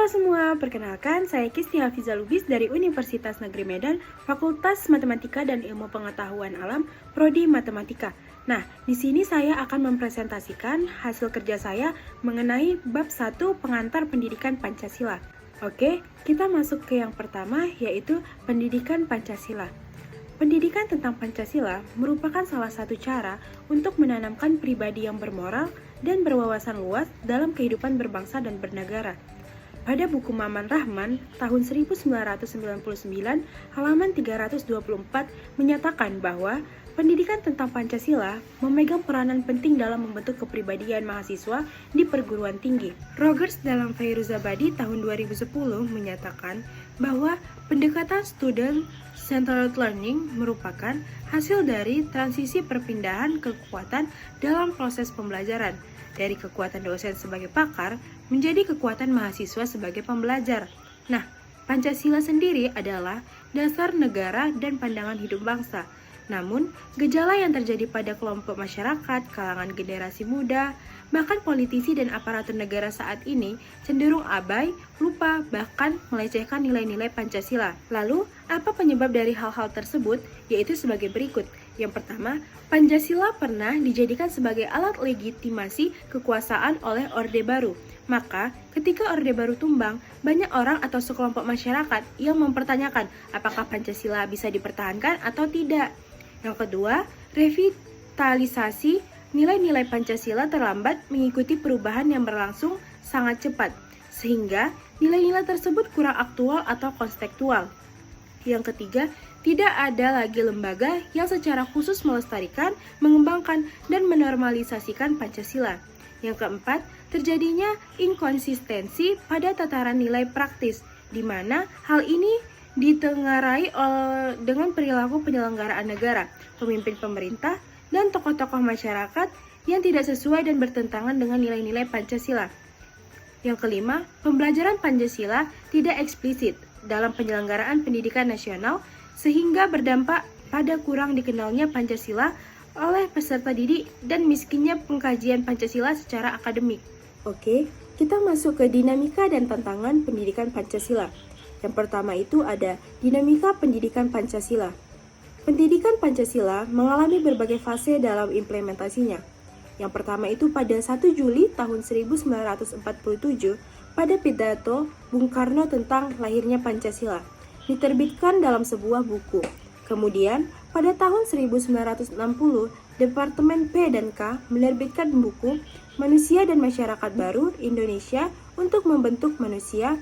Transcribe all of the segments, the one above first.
Halo semua, perkenalkan saya Kisti Hafiza Lubis dari Universitas Negeri Medan, Fakultas Matematika dan Ilmu Pengetahuan Alam, Prodi Matematika. Nah, di sini saya akan mempresentasikan hasil kerja saya mengenai bab 1 pengantar pendidikan Pancasila. Oke, kita masuk ke yang pertama, yaitu pendidikan Pancasila. Pendidikan tentang Pancasila merupakan salah satu cara untuk menanamkan pribadi yang bermoral dan berwawasan luas dalam kehidupan berbangsa dan bernegara. Pada buku Maman Rahman tahun 1999 halaman 324 menyatakan bahwa pendidikan tentang Pancasila memegang peranan penting dalam membentuk kepribadian mahasiswa di perguruan tinggi. Rogers dalam Fairuzabadi tahun 2010 menyatakan bahwa pendekatan student-centered learning merupakan hasil dari transisi perpindahan kekuatan dalam proses pembelajaran dari kekuatan dosen sebagai pakar menjadi kekuatan mahasiswa sebagai pembelajar. Nah, Pancasila sendiri adalah dasar negara dan pandangan hidup bangsa. Namun, gejala yang terjadi pada kelompok masyarakat, kalangan generasi muda, bahkan politisi dan aparatur negara saat ini cenderung abai, lupa, bahkan melecehkan nilai-nilai Pancasila. Lalu, apa penyebab dari hal-hal tersebut? Yaitu sebagai berikut. Yang pertama, Pancasila pernah dijadikan sebagai alat legitimasi kekuasaan oleh Orde Baru. Maka, ketika Orde Baru tumbang, banyak orang atau sekelompok masyarakat yang mempertanyakan apakah Pancasila bisa dipertahankan atau tidak. Yang kedua, revitalisasi nilai-nilai Pancasila terlambat mengikuti perubahan yang berlangsung sangat cepat, sehingga nilai-nilai tersebut kurang aktual atau kontekstual. Yang ketiga, tidak ada lagi lembaga yang secara khusus melestarikan, mengembangkan, dan menormalisasikan Pancasila. Yang keempat, terjadinya inkonsistensi pada tataran nilai praktis, di mana hal ini ditengarai dengan perilaku penyelenggaraan negara, pemimpin pemerintah, dan tokoh-tokoh masyarakat yang tidak sesuai dan bertentangan dengan nilai-nilai Pancasila. Yang kelima, pembelajaran Pancasila tidak eksplisit dalam penyelenggaraan pendidikan nasional sehingga berdampak pada kurang dikenalnya Pancasila oleh peserta didik dan miskinnya pengkajian Pancasila secara akademik. Oke, kita masuk ke dinamika dan tantangan pendidikan Pancasila. Yang pertama itu ada dinamika pendidikan Pancasila. Pendidikan Pancasila mengalami berbagai fase dalam implementasinya. Yang pertama itu pada 1 Juli tahun 1947 pada pidato Bung Karno tentang lahirnya Pancasila, diterbitkan dalam sebuah buku. Kemudian, pada tahun 1960, Departemen P dan K menerbitkan buku Manusia dan Masyarakat Baru Indonesia untuk membentuk manusia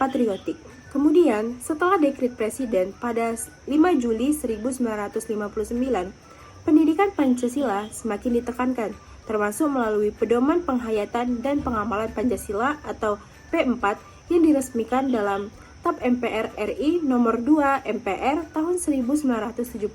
patriotik. Kemudian, setelah dekret Presiden pada 5 Juli 1959, pendidikan Pancasila semakin ditekankan, termasuk melalui Pedoman Penghayatan dan Pengamalan Pancasila atau P4 yang diresmikan dalam TAP MPR RI nomor 2 MPR tahun 1978.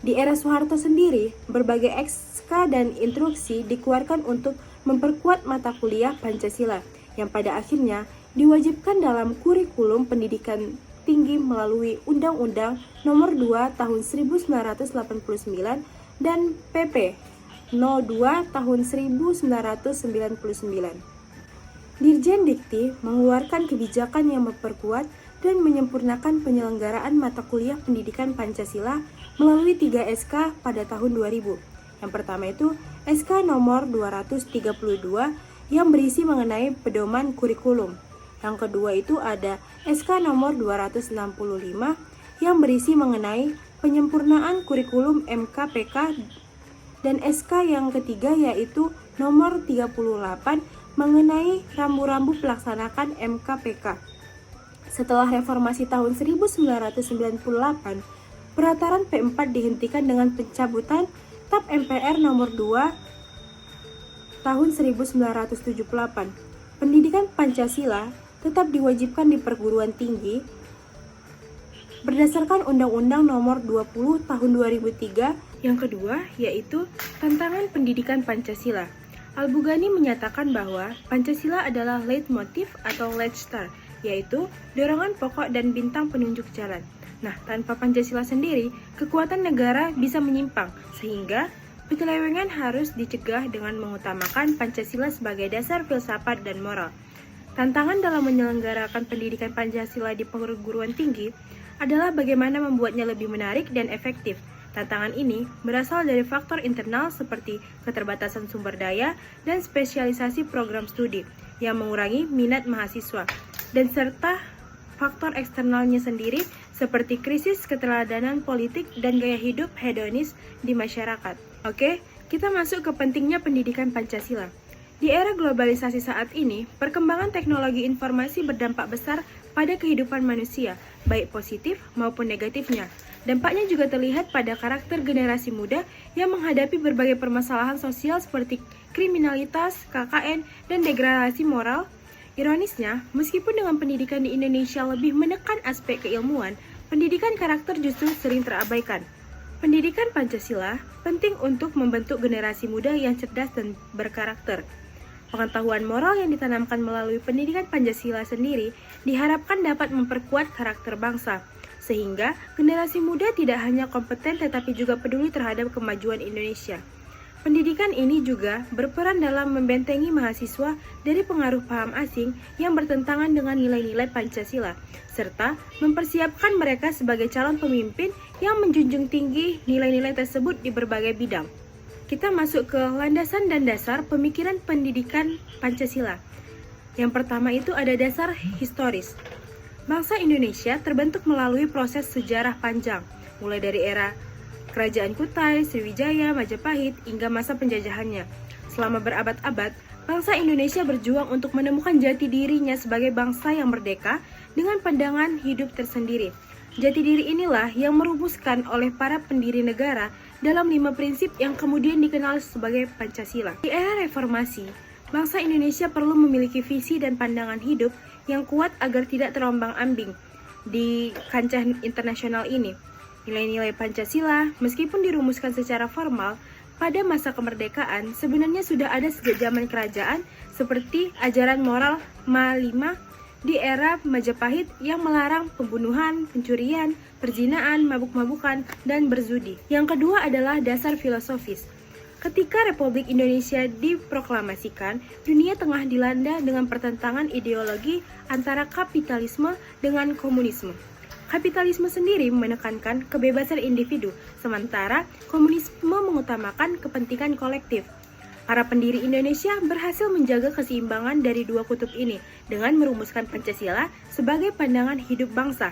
Di era Soeharto sendiri, berbagai SK dan instruksi dikeluarkan untuk memperkuat mata kuliah Pancasila, yang pada akhirnya diwajibkan dalam kurikulum pendidikan tinggi melalui Undang-Undang Nomor 2 Tahun 1989 dan PP No. 2 Tahun 1999. Dirjen Dikti mengeluarkan kebijakan yang memperkuat dan menyempurnakan penyelenggaraan mata kuliah pendidikan Pancasila melalui 3 SK pada tahun 2000. Yang pertama itu SK nomor 232 yang berisi mengenai pedoman kurikulum. Yang kedua itu ada SK nomor 265 yang berisi mengenai penyempurnaan kurikulum MKPK, dan SK yang ketiga yaitu nomor 38 mengenai rambu-rambu pelaksanakan MKPK. Setelah reformasi tahun 1998, peraturan P4 dihentikan dengan pencabutan TAP MPR nomor 2 tahun 1978. Pendidikan Pancasila tetap diwajibkan di perguruan tinggi berdasarkan Undang-Undang Nomor 20 Tahun 2003. Yang kedua yaitu tantangan pendidikan Pancasila. Al-Bugani menyatakan bahwa Pancasila adalah leitmotif atau leitstar, yaitu dorongan pokok dan bintang penunjuk jalan. Nah, tanpa Pancasila sendiri, kekuatan negara bisa menyimpang, sehingga penyelewengan harus dicegah dengan mengutamakan Pancasila sebagai dasar filsafat dan moral. Tantangan dalam menyelenggarakan pendidikan Pancasila di perguruan tinggi adalah bagaimana membuatnya lebih menarik dan efektif. Tantangan ini berasal dari faktor internal seperti keterbatasan sumber daya dan spesialisasi program studi yang mengurangi minat mahasiswa, dan serta faktor eksternalnya sendiri seperti krisis keteladanan politik dan gaya hidup hedonis di masyarakat. Oke, kita masuk ke pentingnya pendidikan Pancasila. Di era globalisasi saat ini, perkembangan teknologi informasi berdampak besar pada kehidupan manusia, baik positif maupun negatifnya. Dampaknya juga terlihat pada karakter generasi muda yang menghadapi berbagai permasalahan sosial seperti kriminalitas, KKN, dan degradasi moral. Ironisnya, meskipun dengan pendidikan di Indonesia lebih menekan aspek keilmuan, pendidikan karakter justru sering terabaikan. Pendidikan Pancasila penting untuk membentuk generasi muda yang cerdas dan berkarakter. Pengetahuan moral yang ditanamkan melalui pendidikan Pancasila sendiri diharapkan dapat memperkuat karakter bangsa, sehingga generasi muda tidak hanya kompeten tetapi juga peduli terhadap kemajuan Indonesia. Pendidikan ini juga berperan dalam membentengi mahasiswa dari pengaruh paham asing yang bertentangan dengan nilai-nilai Pancasila, serta mempersiapkan mereka sebagai calon pemimpin yang menjunjung tinggi nilai-nilai tersebut di berbagai bidang. Kita masuk ke landasan dan dasar pemikiran pendidikan Pancasila. Yang pertama itu ada dasar historis. Bangsa Indonesia terbentuk melalui proses sejarah panjang, mulai dari era Kerajaan Kutai, Sriwijaya, Majapahit, hingga masa penjajahannya. Selama berabad-abad, bangsa Indonesia berjuang untuk menemukan jati dirinya sebagai bangsa yang merdeka dengan pandangan hidup tersendiri. Jati diri inilah yang merumuskan oleh para pendiri negara dalam 5 prinsip yang kemudian dikenal sebagai Pancasila. Di era reformasi, bangsa Indonesia perlu memiliki visi dan pandangan hidup yang kuat agar tidak terombang-ambing di kancah internasional ini. Nilai-nilai Pancasila, meskipun dirumuskan secara formal pada masa kemerdekaan, sebenarnya sudah ada sejak zaman kerajaan, seperti ajaran moral Ma-5 di era Majapahit yang melarang pembunuhan, pencurian, perzinaan, mabuk-mabukan, dan berzudi. Yang kedua adalah dasar filosofis. Ketika Republik Indonesia diproklamasikan, dunia tengah dilanda dengan pertentangan ideologi antara kapitalisme dengan komunisme. Kapitalisme sendiri menekankan kebebasan individu, sementara komunisme mengutamakan kepentingan kolektif. Para pendiri Indonesia berhasil menjaga keseimbangan dari dua kutub ini dengan merumuskan Pancasila sebagai pandangan hidup bangsa.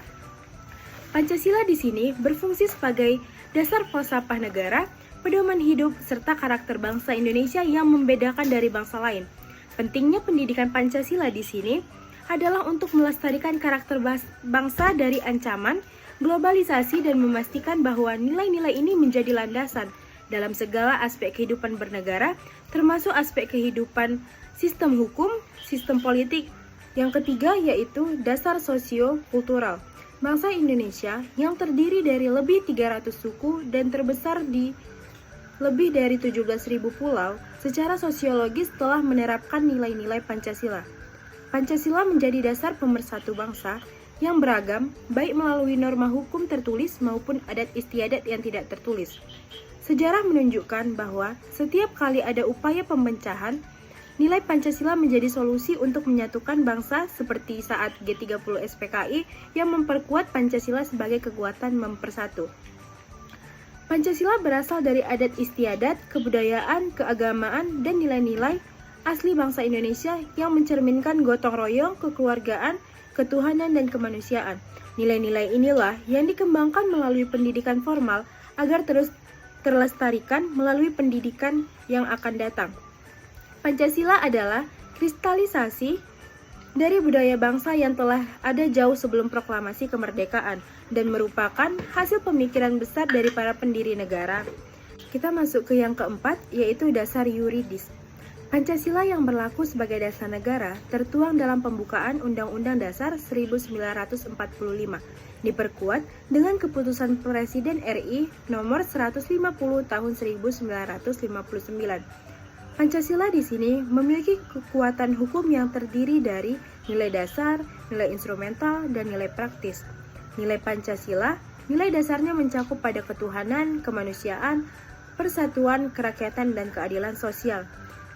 Pancasila di sini berfungsi sebagai dasar falsafah negara, pedoman hidup, serta karakter bangsa Indonesia yang membedakan dari bangsa lain. Pentingnya pendidikan Pancasila di sini adalah untuk melestarikan karakter bangsa dari ancaman globalisasi dan memastikan bahwa nilai-nilai ini menjadi landasan dalam segala aspek kehidupan bernegara, termasuk aspek kehidupan sistem hukum, sistem politik. Yang ketiga yaitu dasar sosio-kultural. Bangsa Indonesia yang terdiri dari lebih 300 suku dan terbesar di lebih dari 17.000 pulau, secara sosiologis telah menerapkan nilai-nilai Pancasila. Pancasila menjadi dasar pemersatu bangsa yang beragam, baik melalui norma hukum tertulis maupun adat istiadat yang tidak tertulis. Sejarah menunjukkan bahwa setiap kali ada upaya pembencahan, nilai Pancasila menjadi solusi untuk menyatukan bangsa seperti saat G30 SPKI yang memperkuat Pancasila sebagai kekuatan mempersatu. Pancasila berasal dari adat istiadat, kebudayaan, keagamaan, dan nilai-nilai asli bangsa Indonesia yang mencerminkan gotong royong, kekeluargaan, ketuhanan, dan kemanusiaan. Nilai-nilai inilah yang dikembangkan melalui pendidikan formal agar terus terlestarikan melalui pendidikan yang akan datang. Pancasila adalah kristalisasi dari budaya bangsa yang telah ada jauh sebelum proklamasi kemerdekaan dan merupakan hasil pemikiran besar dari para pendiri negara. Kita masuk ke yang keempat, yaitu dasar yuridis. Pancasila yang berlaku sebagai dasar negara tertuang dalam pembukaan Undang-Undang Dasar 1945, diperkuat dengan keputusan Presiden RI nomor 150 tahun 1959. Pancasila di sini memiliki kekuatan hukum yang terdiri dari nilai dasar, nilai instrumental, dan nilai praktis. Nilai Pancasila, nilai dasarnya mencakup pada ketuhanan, kemanusiaan, persatuan, kerakyatan, dan keadilan sosial.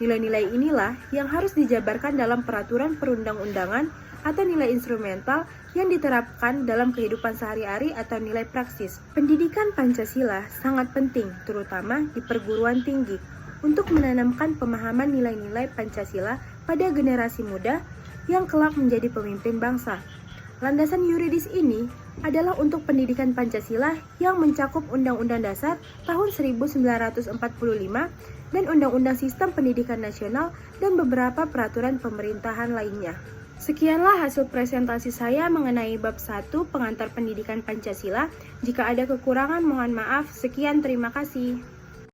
Nilai-nilai inilah yang harus dijabarkan dalam peraturan perundang-undangan atau nilai instrumental yang diterapkan dalam kehidupan sehari-hari atau nilai praksis. Pendidikan Pancasila sangat penting, terutama di perguruan tinggi, untuk menanamkan pemahaman nilai-nilai Pancasila pada generasi muda yang kelak menjadi pemimpin bangsa. Landasan yuridis ini adalah untuk pendidikan Pancasila yang mencakup Undang-Undang Dasar tahun 1945 dan Undang-Undang Sistem Pendidikan Nasional dan beberapa peraturan pemerintahan lainnya. Sekianlah hasil presentasi saya mengenai bab 1 pengantar pendidikan Pancasila. Jika ada kekurangan mohon maaf. Sekian, terima kasih.